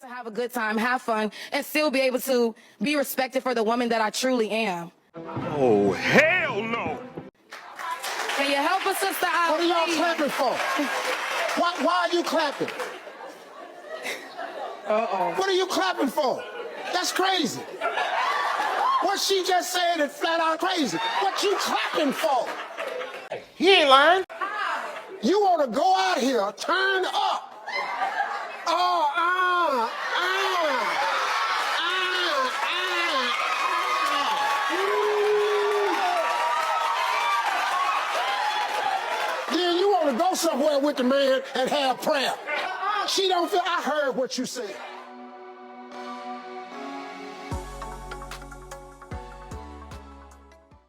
have a good time, have fun, and still be able to be respected for the woman that I truly am. Oh, hell no! Can you help us, sister? What are y'all clapping for? Why are you clapping? What are you clapping for? That's crazy. What she just said is flat out crazy. What you clapping for? He ain't lying. You want to go out here, turn up. Then you want to go somewhere with the man and have prayer. She don't feel, I heard what you said.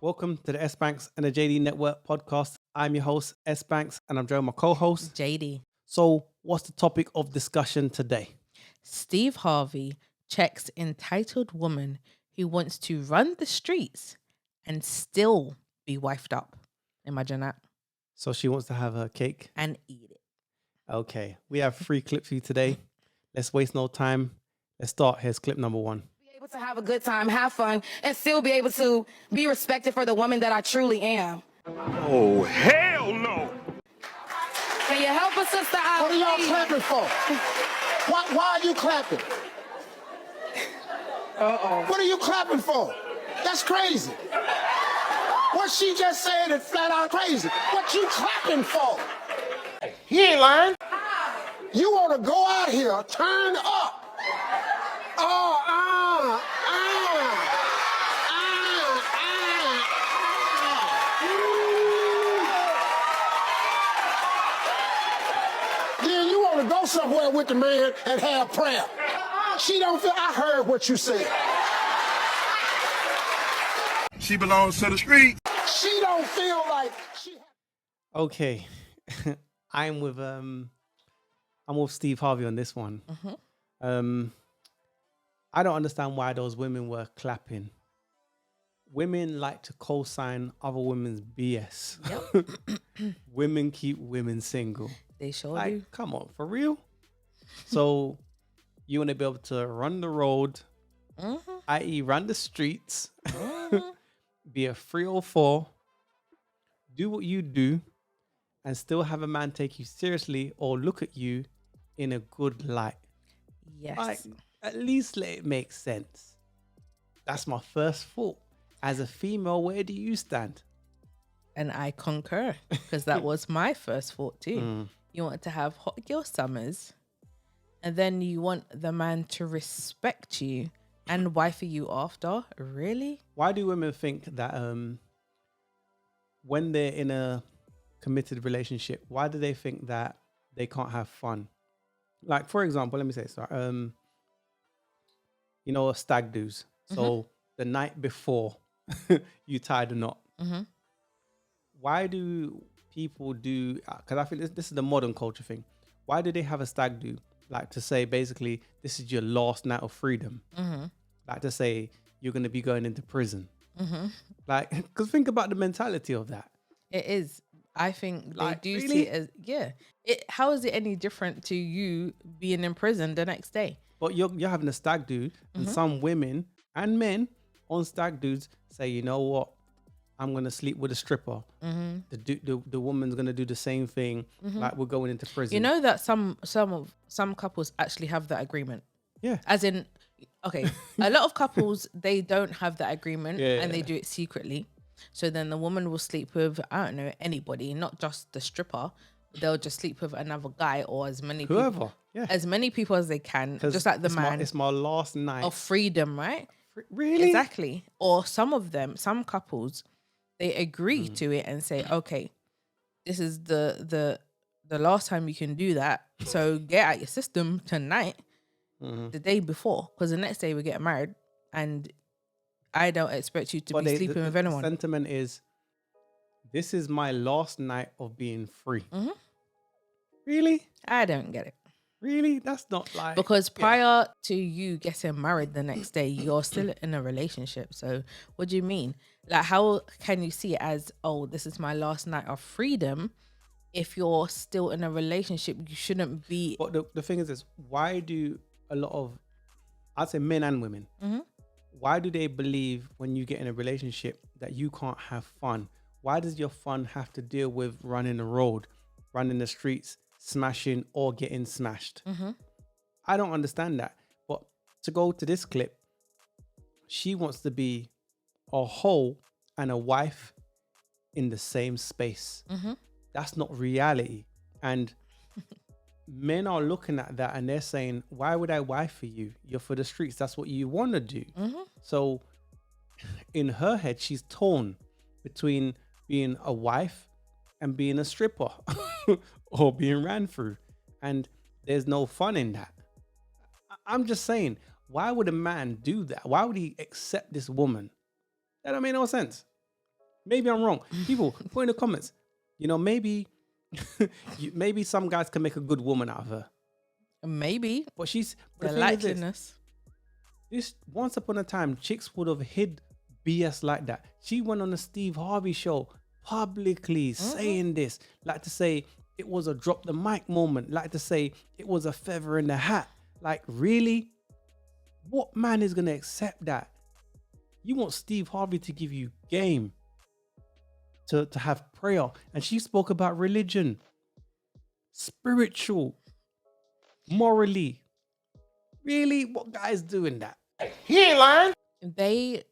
Welcome to the S.Banks&JD Network podcast. I'm your host, S.Banks, and I'm joined by my co-host, JD. So what's the topic of discussion today? Steve Harvey checks entitled woman who wants to run the streets and still be wifed up. Imagine that. So she wants to have her cake and eat it. Okay, we have 3 clips for you today. Let's waste no time. Let's start. Here's clip number 1. Be able to have a good time, have fun, and still be able to be respected for the woman that I truly am. Oh, hell no! Can you help us, sister? What are y'all clapping for? Why are you clapping? What are you clapping for? That's crazy. What she just said is flat out crazy. What you clapping for? He ain't lying. You want to go out here, turn up. Then you want to go somewhere with the man and have prayer. She don't feel, I heard what you said. She belongs to the street. She don't feel like she... Okay, I'm with Steve Harvey on this one. I don't understand why those women were clapping. Women like to co-sign other women's BS. Yep. Women keep women single. They sure Like, do. come on, for real? So you want to be able to run the road, i.e. run the streets, be a 304, do what you do, and still have a man take you seriously or look at you in a good light. Yes. Like, at least let it make sense. That's my first thought. As a female, where do you stand? And I concur, because that was my first thought too. You want to have hot girl summers, and then you want the man to respect you and wifey you after. Really? Why do women think that when they're in a committed relationship, why do they think that they can't have fun? Like, for example, let me say, you know, stag do's. So the night before you tie the knot. Why do people do, because I think this is the modern culture thing. Why do they have a stag do? Like to say, basically, this is your last night of freedom. Like to say, you're going to be going into prison. Like, because think about the mentality of that. It is. I think Like, they do really? see it as, yeah. How is it any different to you being in prison the next day? But you're having a stag do, and some women and men on stag dudes say, you know what? I'm going to sleep with a stripper. The woman's going to do the same thing. Like, we're going into prison. You know that some couples actually have that agreement. Yeah. As in, okay, a lot of couples, they don't have that agreement and they do it secretly. So then the woman will sleep with, I don't know, anybody, not just the stripper. They'll just sleep with another guy or as many Whoever. people, Yeah. as many people as they can, just like the man It's my last night. of freedom, right? Really? Exactly. Or some of them, some couples, they agree to it and say, okay, this is the last time you can do that. So get out your system tonight, the day before, because the next day we get married, and I don't expect you to be sleeping with anyone. The sentiment is, this is my last night of being free. Really? I don't get it. Really? That's not like... Because prior to you getting married the next day, you're still in a relationship. So what do you mean? Like, how can you see it as, oh, this is my last night of freedom? If you're still in a relationship, you shouldn't be... But the thing is this, why do a lot of, I'd say men and women, why do they believe when you get in a relationship that you can't have fun? Why does your fun have to deal with running the road, running the streets, smashing or getting smashed? I don't understand that. But to go to this clip, she wants to be a hoe and a wife in the same space. That's not reality. And men are looking at that and they're saying, why would I wife for you? You're for the streets. That's what you want to do. So in her head, she's torn between being a wife and being a stripper or being ran through. And there's no fun in that. I'm just saying, why would a man do that? Why would he accept this woman? That don't make no sense. Maybe I'm wrong. People, put in the comments, you know, maybe maybe some guys can make a good woman out of her. Maybe. But she's The thing is likeliness. this once upon a time, chicks would have hid BS like that. She went on a Steve Harvey show publicly saying this, like to say it was a drop the mic moment, like to say it was a feather in the hat. Like, really? What man is gonna accept that? You want Steve Harvey to give you game, to have prayer. And she spoke about religion, spiritual, morally. Really? What guy's doing that? He ain't lying. They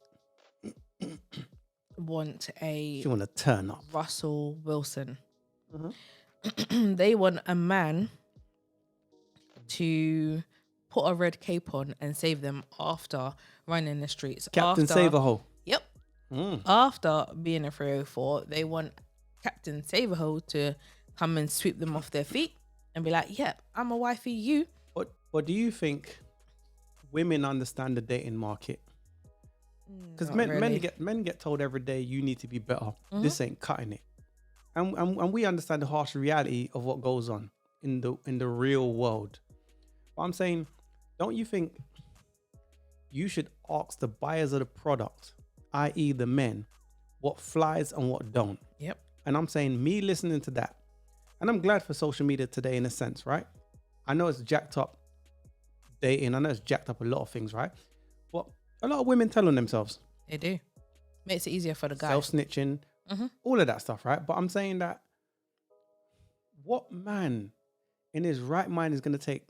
want a She want to turn up. Russell Wilson. They want a man to put a red cape on and save them after running the streets. Captain after, Save-A-Ho. Yep. After being a 304, they want Captain Save-A-Ho to come and sweep them off their feet and be like, yeah, I'm a wifey, you. But do you think women understand the dating market? Because Not really. men get told every day, you need to be better. This ain't cutting it. And we understand the harsh reality of what goes on in the real world. But I'm saying, don't you think you should ask the buyers of the product, i.e. the men, what flies and what don't? Yep. And I'm saying, me listening to that, and I'm glad for social media today in a sense, right? I know it's jacked up dating. I know it's jacked up a lot of things, right? But a lot of women tell on themselves. They do. Makes it easier for the guy. Self-snitching, all of that stuff, right? But I'm saying that what man in his right mind is going to take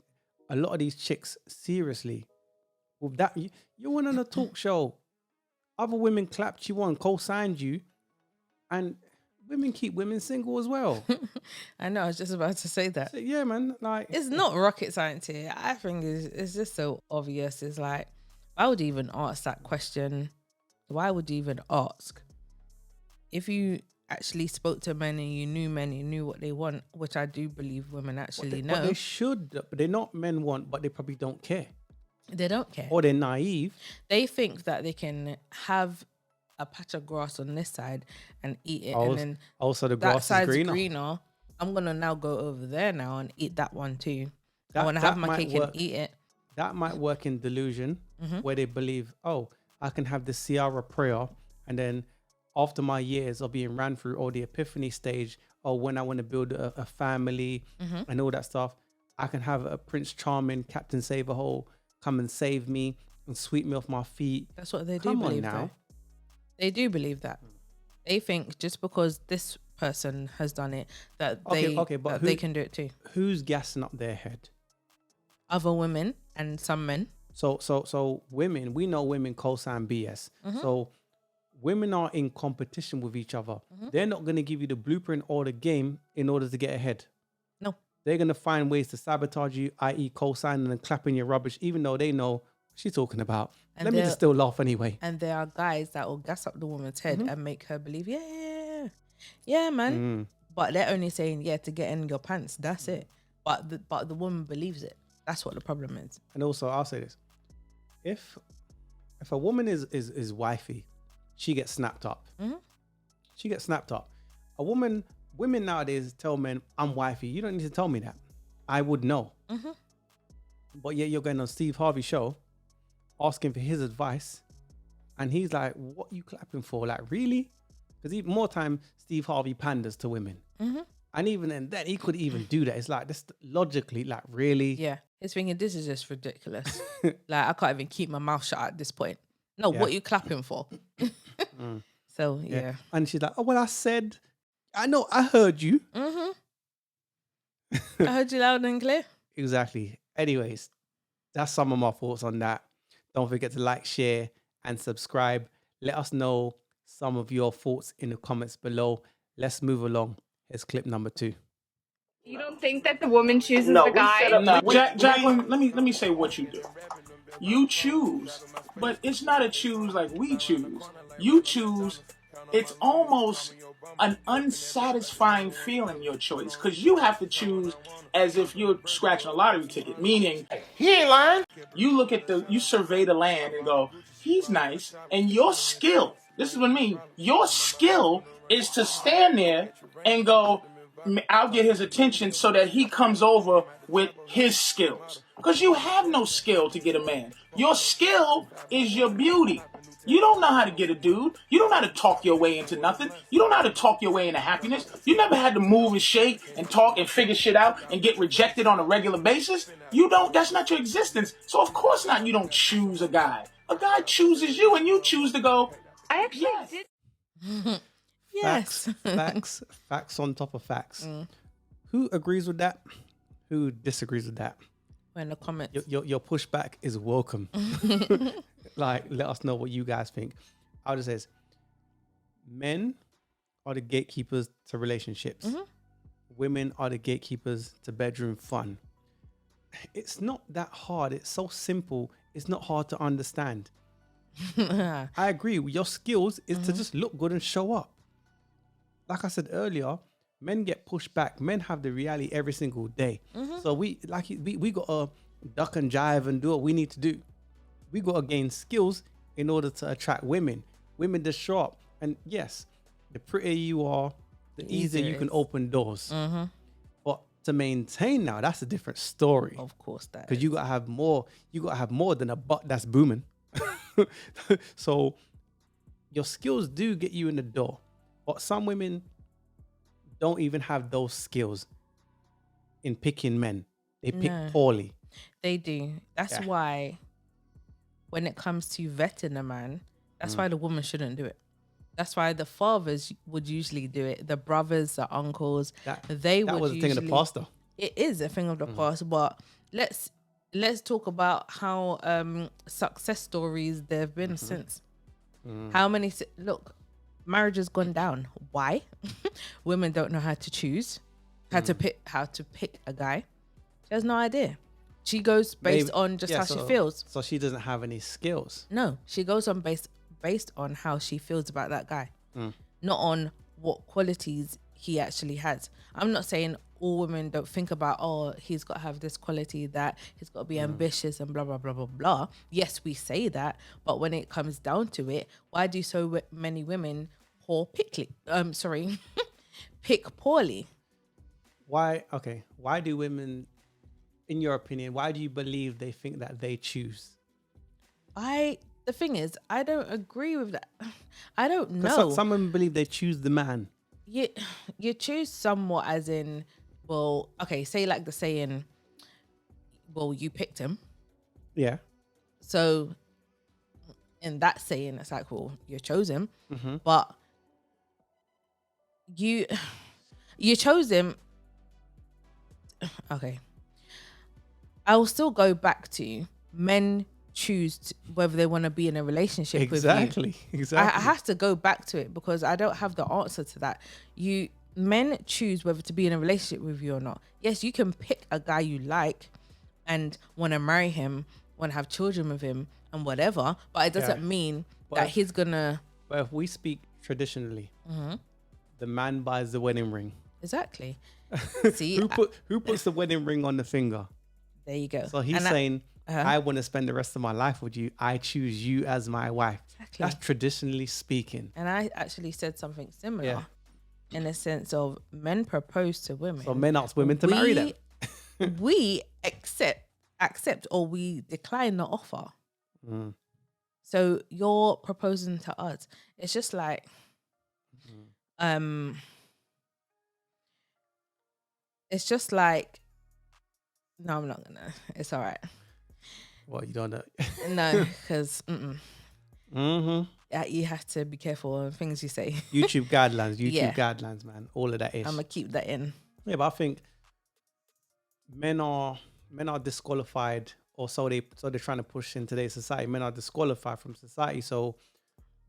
a lot of these chicks seriously? With that, you went on a talk show. Other women clapped you on, co-signed you, and women keep women single as well. I know, I was just about to say that. So, yeah, man. Like, It's not rocket science here. I think it's just so obvious. It's like, why would you even ask that question? Why would you even ask? If you actually spoke to men and you knew what they want, which I do believe women actually know. But they should, but they're not men want, but they probably don't care. They don't care. Or they're naive. They think that they can have a patch of grass on this side and eat it, Also- and then also the that grass is side's greener. I'm gonna now go over there now and eat that one too. I That- want to that have my might cake work. and eat it. That might work in delusion, where they believe, oh, I can have the Ciara prayer, and then after my years of being ran through all the epiphany stage, or when I want to build a family and all that stuff, I can have a Prince Charming, Captain Save-A-Ho come and save me and sweep me off my feet. That's what they do Come on believe now. though. They do believe that. They think just because this person has done it that they but they can do it too. Who's gassing up their head? Other women and some men. So women, we know women co-sign BS. So women are in competition with each other. They're not going to give you the blueprint or the game in order to get ahead. No. They're going to find ways to sabotage you, i.e. co-signing and clapping your rubbish, even though they know what she's talking about. And Let me just still laugh anyway. And there are guys that will gas up the woman's head and make her believe, yeah, man. But they're only saying to get in your pants. That's it. But the woman believes it. That's what the problem is. And also, I'll say this: if a woman is wifey, she gets snapped up. She gets snapped up. Women nowadays tell men, "I'm wifey." You don't need to tell me that. I would know. But yet you're going on Steve Harvey show, asking for his advice, and he's like, "What you clapping for? Like, really?" Because even more time, Steve Harvey panders to women. And even then he could even do that. It's like, this logically, like, really? Yeah. He's thinking, this is just ridiculous. Like, I can't even keep my mouth shut at this point. No, what are you clapping for? So, yeah. And she's like, oh, well, I know, I heard you. I heard you loud and clear. Exactly. Anyways, that's some of my thoughts on that. Don't forget to like, share, and subscribe. Let us know some of your thoughts in the comments below. Let's move along. Here's clip number 2. You don't think that the woman chooses the guy? No, Jacqueline, let me say what you do. You choose, but it's not a choose like we choose. You choose. It's almost an unsatisfying feeling, your choice, because you have to choose as if you're scratching a lottery ticket, meaning He ain't lying. you survey the land and go, he's nice, and your skill, this is what I mean, your skill is to stand there and go, I'll get his attention so that he comes over with his skills. Because you have no skill to get a man. Your skill is your beauty. You don't know how to get a dude. You don't know how to talk your way into nothing. You don't know how to talk your way into happiness. You never had to move and shake and talk and figure shit out and get rejected on a regular basis. That's not your existence. So of course not, you don't choose a guy. A guy chooses you and you choose to go, I actually yes. did. Yes. Facts on top of facts. Who agrees with that? Who disagrees with that? In the comments. Your pushback is welcome. Like, let us know what you guys think. I'll just say, men are the gatekeepers to relationships. Women are the gatekeepers to bedroom fun. It's not that hard. It's so simple. It's not hard to understand. I agree. Your skills is to just look good and show up. Like I said earlier, men get pushed back. Men have the reality every single day. So we got to duck and jive and do what we need to do. We got to gain skills in order to attract women. Women just show up. And yes, the prettier you are, the easier you can open doors. But to maintain now, that's a different story. Of course that Because you got to have more. You got to have more than a butt that's booming. So your skills do get you in the door. But some women don't even have those skills in picking men. They pick poorly. They do. That's why when it comes to vetting a man, that's why the woman shouldn't do it. That's why the fathers would usually do it. The brothers, the uncles, That would was a thing of the past, though. It is a thing of the past, but let's talk about how success stories there have been since. How many look, marriage has gone down. Why? Women don't know how to choose, how to pick a guy. She has no idea. She goes based on just how she feels. So she doesn't have any skills. No, she goes on based on how she feels about that guy, not on what qualities he actually has. I'm not saying all women don't think about, oh, he's got to have this quality, that he's got to be ambitious and blah, blah, blah, blah, blah. Yes, we say that. But when it comes down to it, why do so many women pick poorly? Why do women, in your opinion, why do you believe they think that they choose? The thing is, I don't agree with that. I don't know. Because some women believe they choose the man. You choose somewhat as in, well, okay, say like the saying, well, you picked him. Yeah. So in that saying, it's like, well, you chose him, but you chose him. Okay. I will still go back to men choose whether they want to be in a relationship with you. Exactly. I have to go back to it because I don't have the answer to that. Men choose whether to be in a relationship with you or not. Yes, you can pick a guy you like and want to marry him, want to have children with him and whatever, but it doesn't mean that he's gonna. But if we speak traditionally, the man buys the wedding ring. Exactly. See, who puts the wedding ring on the finger? There you go. So he's saying, I want to spend the rest of my life with you. I choose you as my wife. Exactly. That's traditionally speaking. And I actually said something similar in a sense of men propose to women. So men ask women to marry them. We accept or we decline the offer. So you're proposing to us. It's just like, it's just like No, I'm not gonna. It's all right. Well, you don't know. No, because Mm-hmm. you have to be careful of things you say. YouTube guidelines, Yeah. guidelines, man. All of that ish. I'm gonna keep that in. Yeah, but I think men are disqualified, or so they're trying to push in today's society. Men are disqualified from society. So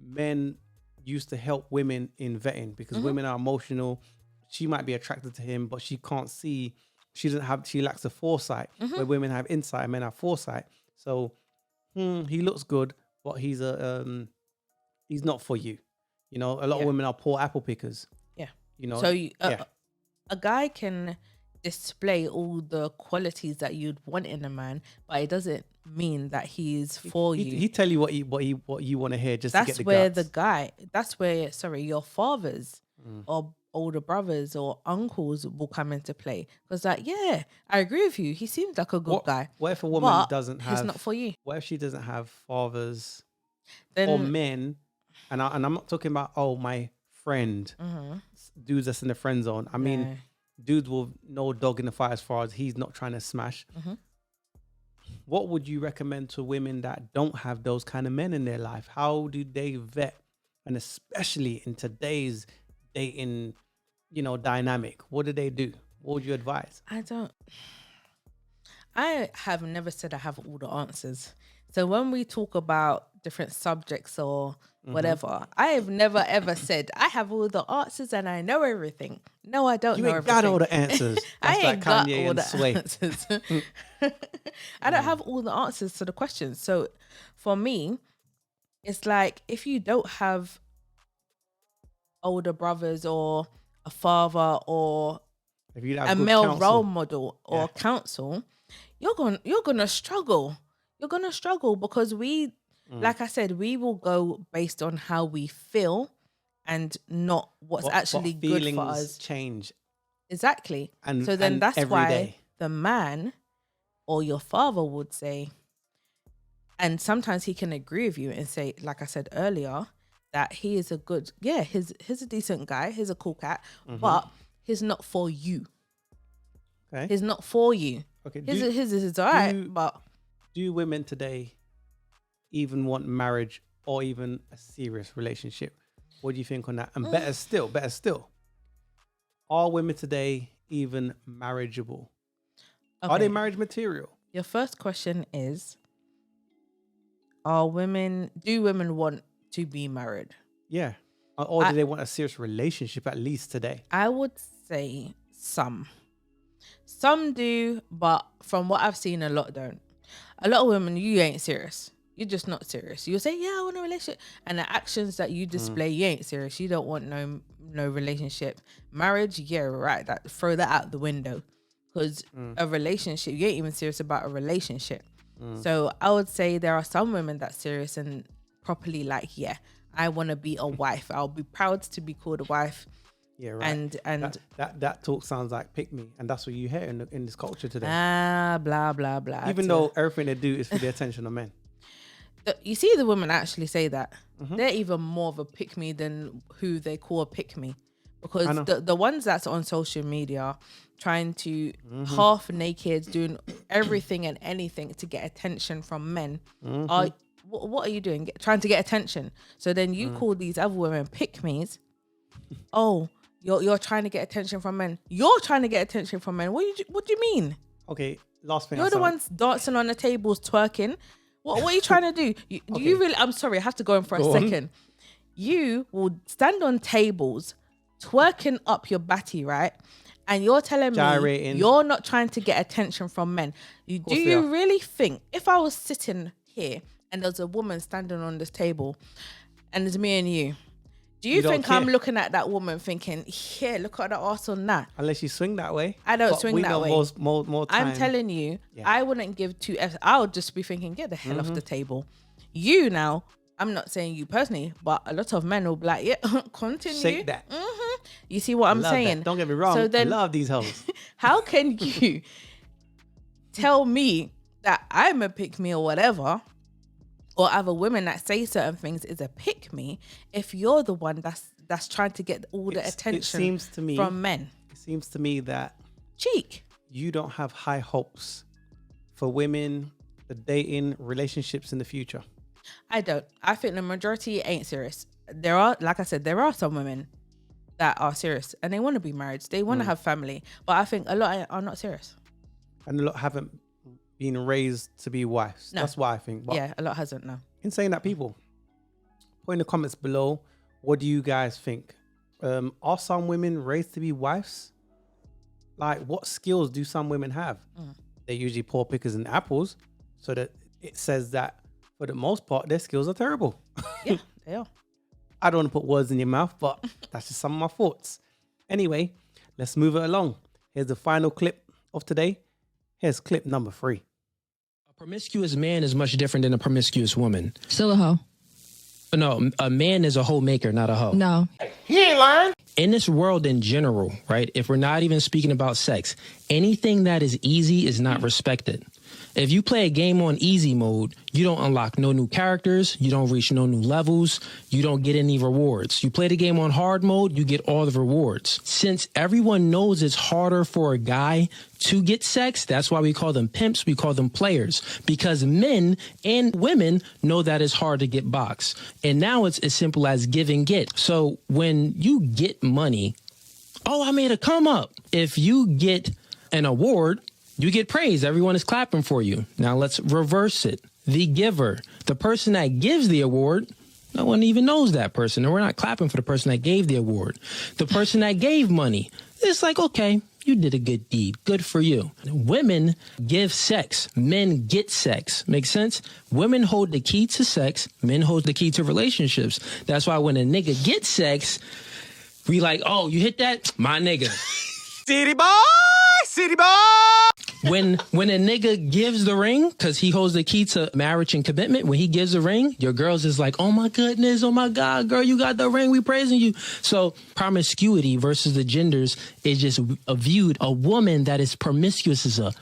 men used to help women in vetting because women are emotional. She might be attracted to him, but she can't see. She lacks the foresight. Where women have insight, and men have foresight. So he looks good, but he's not for you. You know, a lot of women are poor apple pickers. Yeah. You know, So a guy can display all the qualities that you'd want in a man, but it doesn't mean that he's for you. He tell you what you want to hear just to get the guts. That's where your fathers or older brothers or uncles will come into play. Because I agree with you. He seems like a good guy. What if a woman but doesn't have? He's not for you. What if she doesn't have fathers Then, or men? And I'm not talking about my friend, dudes that's in the friend zone. I mean, dudes will no dog in the fight as far as he's not trying to smash. What would you recommend to women that don't have those kind of men in their life? How do they vet? And especially in today's dating, dynamic, what do they do? What would you advise? I have never said I have all the answers. So when we talk about different subjects or whatever, I have never ever said I have all the answers and I know everything. No, I don't know everything. You ain't got all the answers. I That's ain't like got Kanye all and the Sway. answers. I don't have all the answers to the questions. So for me, it's like if you don't have older brothers or a father or If you have a good male counsel. role model or counsel, you're gonna struggle. You're gonna struggle because like I said, we will go based on how we feel and not what's actually what good for feelings us. change. Exactly. And so then that's every why day. the man or your father would say, and sometimes he can agree with you and say, like I said earlier, that he is a good, he's a decent guy, he's a cool cat, but he's not for you. Okay. He's not for you. Okay. His is all right, but do women today even want marriage or even a serious relationship? What do you think on that? And better still, are women today even marriageable? okay. Are they marriage material? Your first question is, do women want to be married? Yeah. Or do they want a serious relationship at least today? I would say some. Some do, but from what I've seen, a lot don't. A lot of women, you ain't serious. You're just not serious. You'll say, I want a relationship. And the actions that you display, you ain't serious. You don't want no relationship. Marriage, yeah, right. Throw that out the window. Because a relationship, you ain't even serious about a relationship. So I would say there are some women that's serious and properly like, I want to be a wife. I'll be proud to be called a wife. Yeah, right. And that talk sounds like pick me, and that's what you hear in this culture today. Blah blah blah. Even though everything they do is for the attention of men. You see the women actually say that. They're even more of a pick me than who they call a pick me, because the ones that's on social media trying to half naked, doing everything and anything to get attention from men are what are you doing? Trying to get attention. So then you call these other women pick me's. Oh, you're trying to get attention from men. You're trying to get attention from men. What do you mean? Okay, last thing. You're the ones dancing on the tables, twerking. What are you trying to do? Do you really? I'm sorry, I have to go in for a second. You will stand on tables, twerking up your batty, right? And you're telling Gyrating. me you're not trying to get attention from men. Do you really think if I was sitting here and there's a woman standing on this table and it's me and you, do you think I'm looking at that woman thinking, look at the arse on that? Unless you swing that way. I don't swing that way. More time. I'm telling you, I wouldn't give 2 F's. I would just be thinking, get the hell off the table. You now, I'm not saying you personally, but a lot of men will be like, continue. Shake that. You see what I'm saying? That. Don't get me wrong. So then, I love these hoes. How can you tell me that I'm a pick me or whatever, or other women that say certain things is a pick me, if you're the one that's trying to get all the attention from men? It seems to me that cheek. You don't have high hopes for women, the dating relationships in the future? I don't. I think the majority ain't serious. There are, like I said, there are some women that are serious and they want to be married. They want to have family. But I think a lot are not serious. And a lot haven't been raised to be wives. No. That's why I think. But Yeah, a lot hasn't, no. in saying that, people, put in the comments below, what do you guys think? Are some women raised to be wives? Like, what skills do some women have? They're usually poor pickers and apples, so that it says that for the most part, their skills are terrible. Yeah, they are. I don't want to put words in your mouth, but that's just some of my thoughts. Anyway, let's move it along. Here's the final clip of today. Here's clip number 3. A promiscuous man is much different than a promiscuous woman. Still a hoe. No, a man is a hoe maker, not a hoe. No. He ain't lying. In this world in general, right, if we're not even speaking about sex, anything that is easy is not respected. If you play a game on easy mode, you don't unlock no new characters, you don't reach no new levels, you don't get any rewards. You play the game on hard mode, you get all the rewards. Since everyone knows it's harder for a guy to get sex, that's why we call them pimps, we call them players, because men and women know that it's hard to get box. And now it's as simple as give and get. So when you get money, oh, I made a come up. If you get an award, you get praise. Everyone is clapping for you. Now let's reverse it. The giver, the person that gives the award, no one even knows that person. And we're not clapping for the person that gave the award. The person that gave money, it's like, okay, you did a good deed. Good for you. Women give sex. Men get sex. Make sense? Women hold the key to sex. Men hold the key to relationships. That's why when a nigga gets sex, we like, oh, you hit that? My nigga. City boy! City boy! When a nigga gives the ring, because he holds the key to marriage and commitment, when he gives the ring, your girls is like, oh my goodness, oh my God, girl, you got the ring, we praising you. So promiscuity versus the genders is just viewed. A woman that is promiscuous is a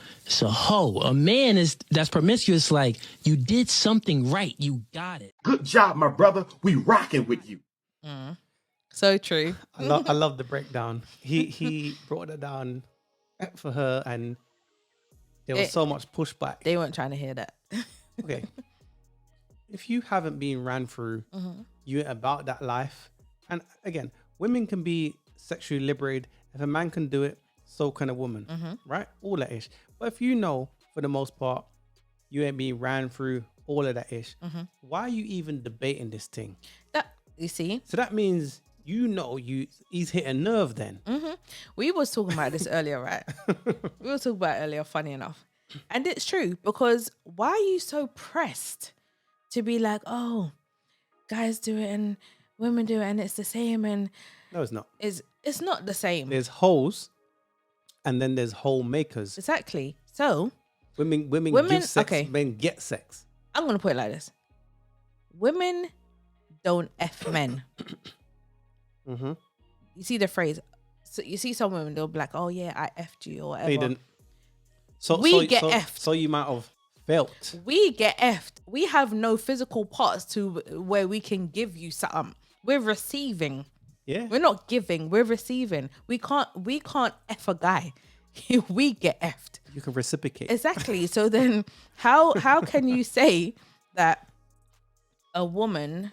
hoe. A man that's promiscuous, like, you did something right, you got it. Good job, my brother. We rocking with you. So true. I love the breakdown. He brought it down for her, and there was so much pushback. They weren't trying to hear that. Okay. If you haven't been ran through, you about that life. And again, women can be sexually liberated. If a man can do it, so can a woman, right? All that ish. But if you know, for the most part, you ain't being ran through all of that ish, why are you even debating this thing? That, you see? So that means, you know, he's hit a nerve then. We was talking about this earlier, right? We were talking about it earlier, funny enough. And it's true, because why are you so pressed to be like, oh, guys do it and women do it and it's the same, and No, it's not. it's not the same. There's hoes, and then there's hole makers. Exactly. So Women give sex, okay. men get sex. I'm gonna put it like this. Women don't F men. You see the phrase. So you see some women, they'll be like, oh yeah, I F'd you or whatever. They didn't. So We get effed. So you might have felt. We get effed. We have no physical parts to where we can give you something. We're receiving. Yeah. We're not giving. We're receiving. We can't F a guy. We get effed. You can reciprocate. Exactly. So then, how can you say that a woman,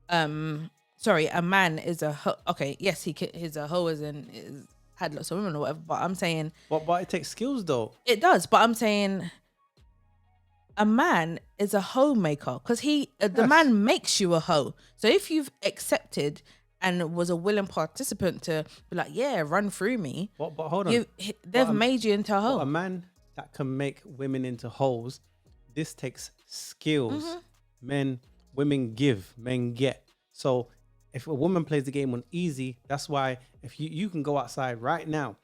a man is a hoe? Okay, yes, he's a hoe, as in had lots of women or whatever. But I'm saying, But it takes skills though. it does. But I'm saying, a man is a homemaker because the man makes you a hoe. So if you've accepted and was a willing participant to be like, yeah, run through me, But hold on. they've made you into a hoe. A man that can make women into hoes, this takes skills. Women give, men get. So if a woman plays the game on easy, that's why if you can go outside right now,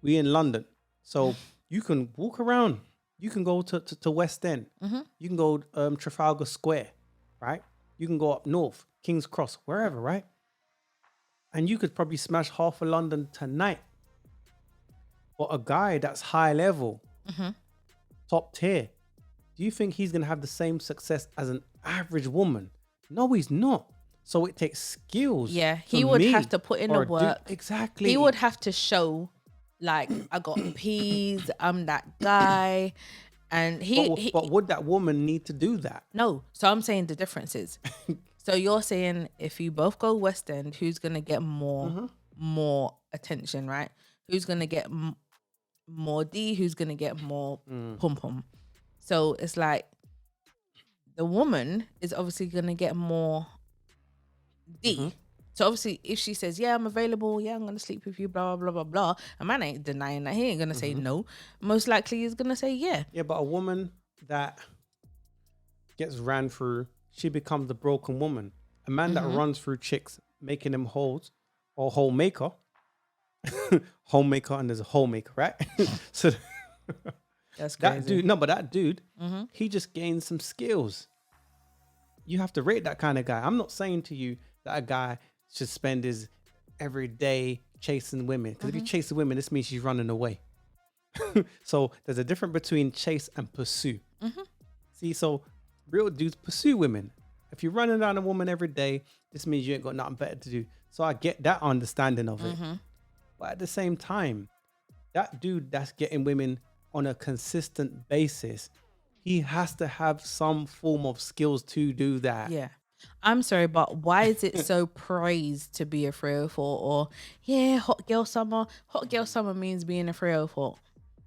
we in London, so you can walk around. You can go to West End. You can go Trafalgar Square, right? You can go up north, King's Cross, wherever, right? And you could probably smash half of London tonight. But a guy that's high level, top tier, do you think he's going to have the same success as an average woman? No, he's not. So it takes skills. Yeah, he would have to put in the or work. Exactly. He would have to show, like, I got peas, I'm that guy. And but would that woman need to do that? No. So I'm saying the difference is. So you're saying if you both go West End, who's gonna get more attention, right? Who's gonna get more D? Who's gonna get more pum pum? So it's like the woman is obviously gonna get more D. So obviously, if she says, "Yeah, I'm available. Yeah, I'm gonna sleep with you," blah blah blah blah blah, a man ain't denying that. He ain't gonna say no. Most likely, he's gonna say yeah. Yeah, but a woman that gets ran through, she becomes the broken woman. A man that runs through chicks, making them holes or homemaker, homemaker, and there's a homemaker, right? So That's crazy. that dude, no, but that dude, he just gained some skills. You have to rate that kind of guy. I'm not saying to you that a guy should spend his every day chasing women. Because if you chase women, this means she's running away. So there's a difference between chase and pursue. See, so real dudes pursue women. If you're running down a woman every day, this means you ain't got nothing better to do. So I get that understanding of it. But at the same time, that dude that's getting women on a consistent basis, he has to have some form of skills to do that. Yeah. I'm sorry, but why is it so praised to be a 304? Or, yeah, hot girl summer. Hot girl summer means being a 304.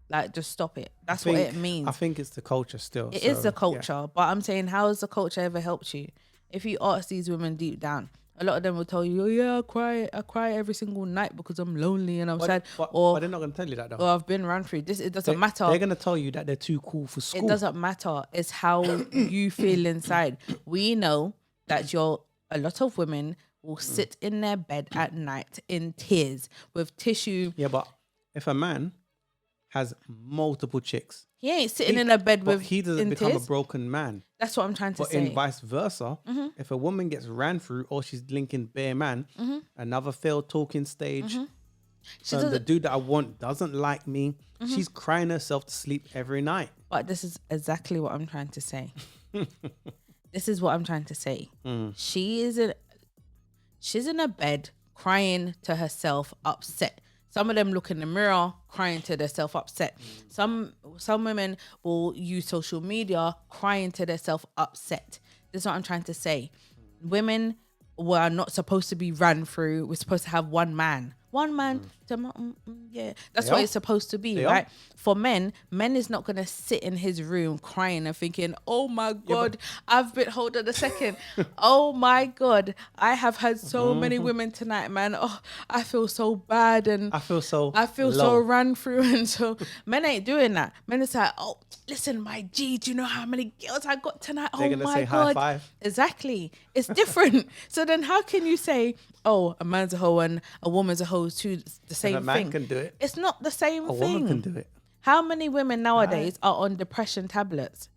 Like, just stop it. That's what it means. I think it's the culture still. It is the culture. But I'm saying, how has the culture ever helped you? If you ask these women deep down, a lot of them will tell you, "Oh yeah, I cry every single night because I'm lonely and I'm sad." But they're not going to tell you that though. Or I've been run through this. It doesn't matter. They're going to tell you that they're too cool for school. It doesn't matter. It's how you feel inside. We know that a lot of women will sit in their bed at night in tears with tissue. Yeah, but if a man has multiple chicks, he ain't sitting in a bed with he doesn't become tears. a broken man. That's what I'm trying to But say. in vice versa, if a woman gets ran through or she's linking bare man, another failed talking stage, so the dude that I want doesn't like me, she's crying herself to sleep every night. But this is exactly what I'm trying to say. This is what I'm trying to say. She's in a bed crying to herself, upset. Some of them look in the mirror crying to themselves, upset. Some women will use social media crying to themselves, upset. This is what I'm trying to say. Women were not supposed to be ran through. We're supposed to have one man. One man to yeah. That's what it's supposed to be, right? For men is not gonna sit in his room crying and thinking, "Oh my God, I've been hold on a second. Oh my God, I have had so many women tonight, man. Oh, I feel so bad and I feel so ran through." And so men ain't doing that. Men is like, "Oh, listen, my G, do you know how many girls I got tonight? They're oh gonna my say God." high five. Exactly. It's different. So then how can you say, "Oh, a man's a hoe and a woman's a hoe too"? The same a man thing. can do it. It's not the same A thing. woman can do it. How many women nowadays are on depression tablets?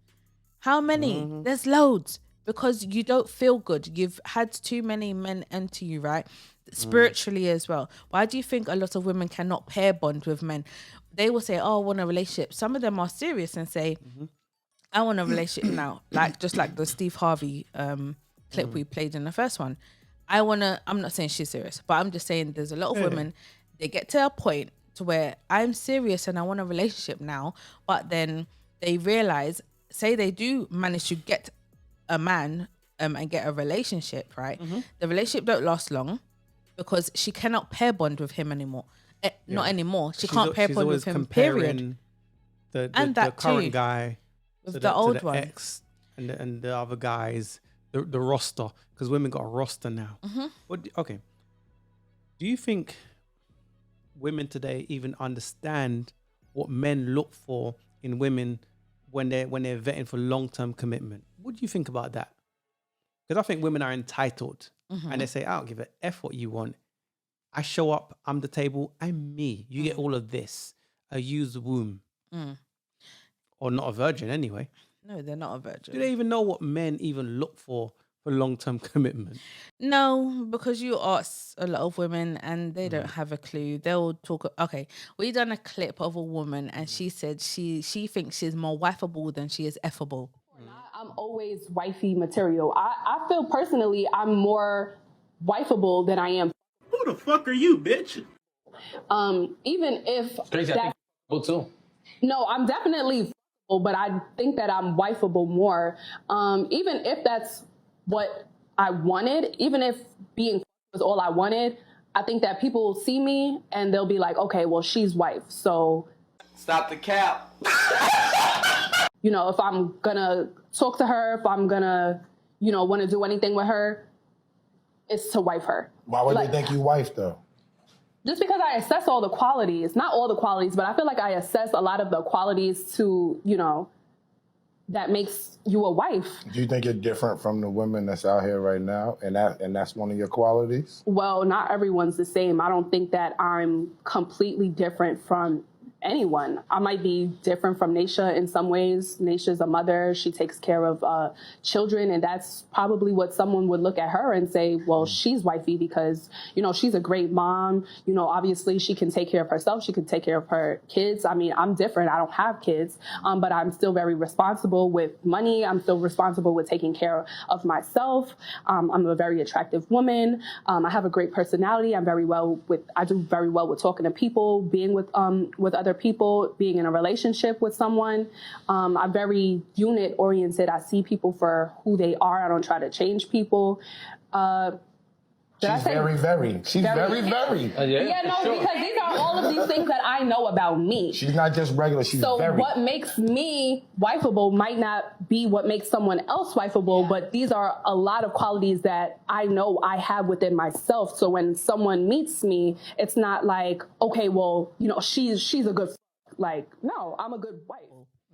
How many? There's loads. Because you don't feel good. You've had too many men enter you, right? Spiritually as well. Why do you think a lot of women cannot pair bond with men? They will say, "Oh, I want a relationship." Some of them are serious and say, "I want a relationship now." Like just like the Steve Harvey clip we played in the first one. I'm not saying she's serious, but I'm just saying there's a lot of women, they get to a point to where I'm serious and I want a relationship now, but then they realize, say they do manage to get a man and get a relationship, right? The relationship don't last long because she cannot pair bond with him anymore. Not anymore. She can't pair bond with him, period. The that current too, guy with to the old the one. ex and the other guys, the roster, because women got a roster now. Okay. Do you think women today even understand what men look for in women when they're vetting for long-term commitment? What do you think about that? Because I think women are entitled and they say, "I don't give a F what you want. I show up, I'm the table, I'm me. You get all of this. A used womb." Or not a virgin anyway. No, they're not a virgin. Do they even know what men even look for long-term commitment? No, because you ask a lot of women and they don't have a clue. They'll talk. Okay, we done a clip of a woman and she said she thinks she's more wifeable than she is effable. I'm always wifey material. I feel personally I'm more wifeable than I am. Who the fuck are you, bitch? Even if Tracy, I think too. no, I'm definitely but I think that I'm wifeable more. Even if that's what I wanted, even if being was all I wanted, I think that people see me and they'll be like, okay, well, she's wife. So Stop the cap. you know, if I'm gonna talk to her, if I'm gonna, you know, want to do anything with her, it's to wife her. Why would they think you wife though? Just because I assess all the qualities, not all the qualities, but I feel like I assess a lot of the qualities to, you know, that makes you a wife. Do you think you're different from the women that's out here right now, and that's one of your qualities? Well, not everyone's the same. I don't think that I'm completely different from anyone. I might be different from Naisha in some ways. Naisha's a mother. She takes care of children, and that's probably what someone would look at her and say, well, she's wifey because, you know, she's a great mom. You know, obviously she can take care of herself. She can take care of her kids. I mean, I'm different. I don't have kids, but I'm still very responsible with money. I'm still responsible with taking care of myself. I'm a very attractive woman. I have a great personality. I do very well with talking to people, being with other people, being in a relationship with someone. I'm very unit oriented. I see people for who they are. I don't try to change people. She's very. She's very. Yeah, no, sure. because these are all of these things that I know about me. She's not just regular, she's so very. What makes me wifeable might not be what makes someone else wifeable, but these are a lot of qualities that I know I have within myself. So when someone meets me, it's not like, okay, well, you know, she's a good, like, no, I'm a good wife.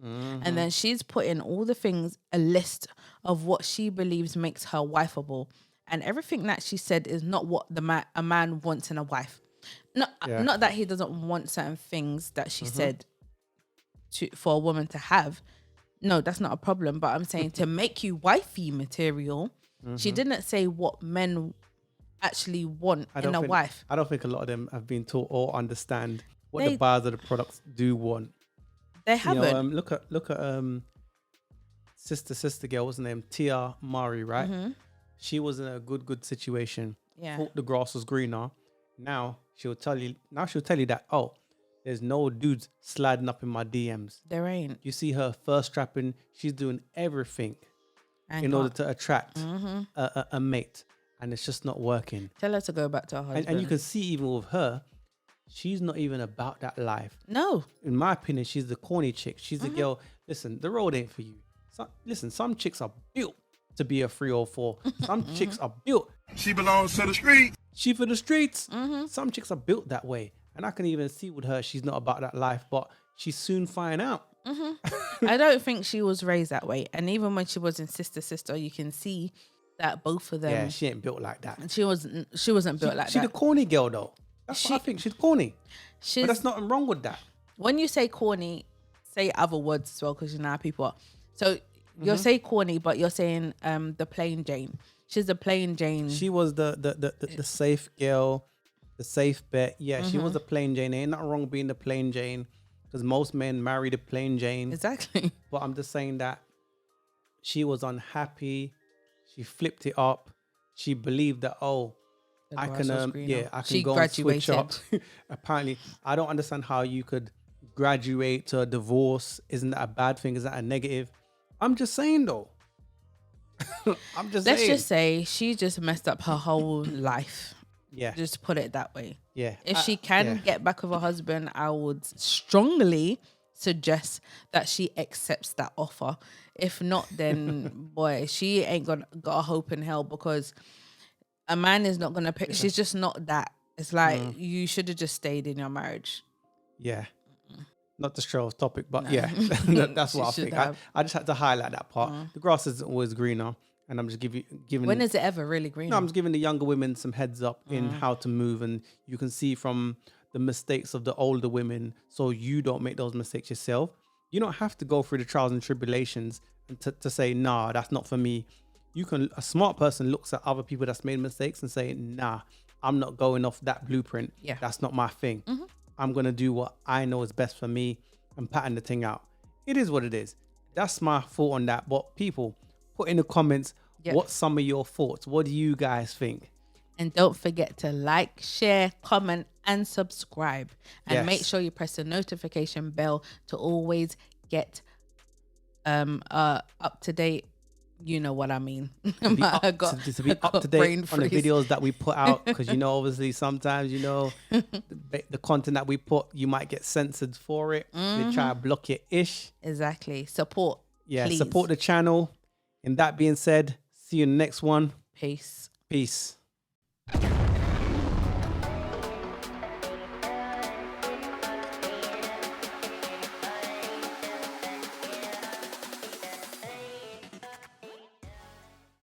Mm-hmm. And then she's put in all the things, a list of what she believes makes her wifeable. And everything that she said is not what a man wants in a wife. Not that he doesn't want certain things that she said for a woman to have. No, that's not a problem. But I'm saying to make you wifey material, she didn't say what men actually want in a wife. I don't think a lot of them have been taught or understand what the buyers of the products do want. They haven't. You know, look at sister girl, what's her name? Tia Mari, right? Mm-hmm. She was in a good situation. Yeah. Thought the grass was greener. Now she'll tell you that, oh, there's no dudes sliding up in my DMs. There ain't. You see her first strapping, she's doing everything in order to attract a mate. And it's just not working. Tell her to go back to her husband. And you can see even with her, she's not even about that life. No. In my opinion, she's the corny chick. She's the girl, listen, the road ain't for you. Some chicks are built to be a 304. Some chicks are built. She belongs to the street. She for the streets. Some chicks are built that way. And I can even see with her, she's not about that life, but she's soon find out. I don't think she was raised that way. And even when she was in Sister, you can see that both of them. Yeah, she ain't built like that. She wasn't built like that. She's the corny girl though. That's what I think. She's corny. But there's nothing wrong with that. When you say corny, say other words as well, because you know how people are. So you'll say corny, but you're saying the plain Jane. She's the plain Jane. She was the safe girl, the safe bet. Yeah, she was a plain Jane. Ain't nothing wrong being the plain Jane, because most men marry the plain Jane. Exactly. But I'm just saying that she was unhappy. She flipped it up. She believed that, I can go and switch up. Apparently, I don't understand how you could graduate to a divorce. Isn't that a bad thing? Is that a negative? I'm just saying though. Let's just say she just messed up her whole life. Yeah. Just put it that way. Yeah. If she can get back with her husband, I would strongly suggest that she accepts that offer. If not, then boy, she ain't got a hope in hell, because a man is not gonna pick. She's just not that. It's like you should have just stayed in your marriage. Yeah. Not to stray off topic, but yeah, that's what I think. I just had to highlight that part. The grass isn't always greener, and I'm just giving. When is it ever really greener? No, I'm just giving the younger women some heads up in how to move, and you can see from the mistakes of the older women, so you don't make those mistakes yourself. You don't have to go through the trials and tribulations and to say, nah, that's not for me. A smart person looks at other people that's made mistakes and say, nah, I'm not going off that blueprint. Yeah. That's not my thing. I'm going to do what I know is best for me and pattern the thing out. It is what it is. That's my thought on that. But people, put in the comments, what's some of your thoughts? What do you guys think? And don't forget to like, share, comment, and subscribe. And make sure you press the notification bell to always get up to date. You know what I mean. To be I up, got- to be I up got to brain date on the freeze. videos that we put out, because obviously sometimes the content that we put, you might get censored for it. They try to block it ish. Exactly. Support. Yeah, please. support the channel. And that being said, see you in the next one. Peace. Peace.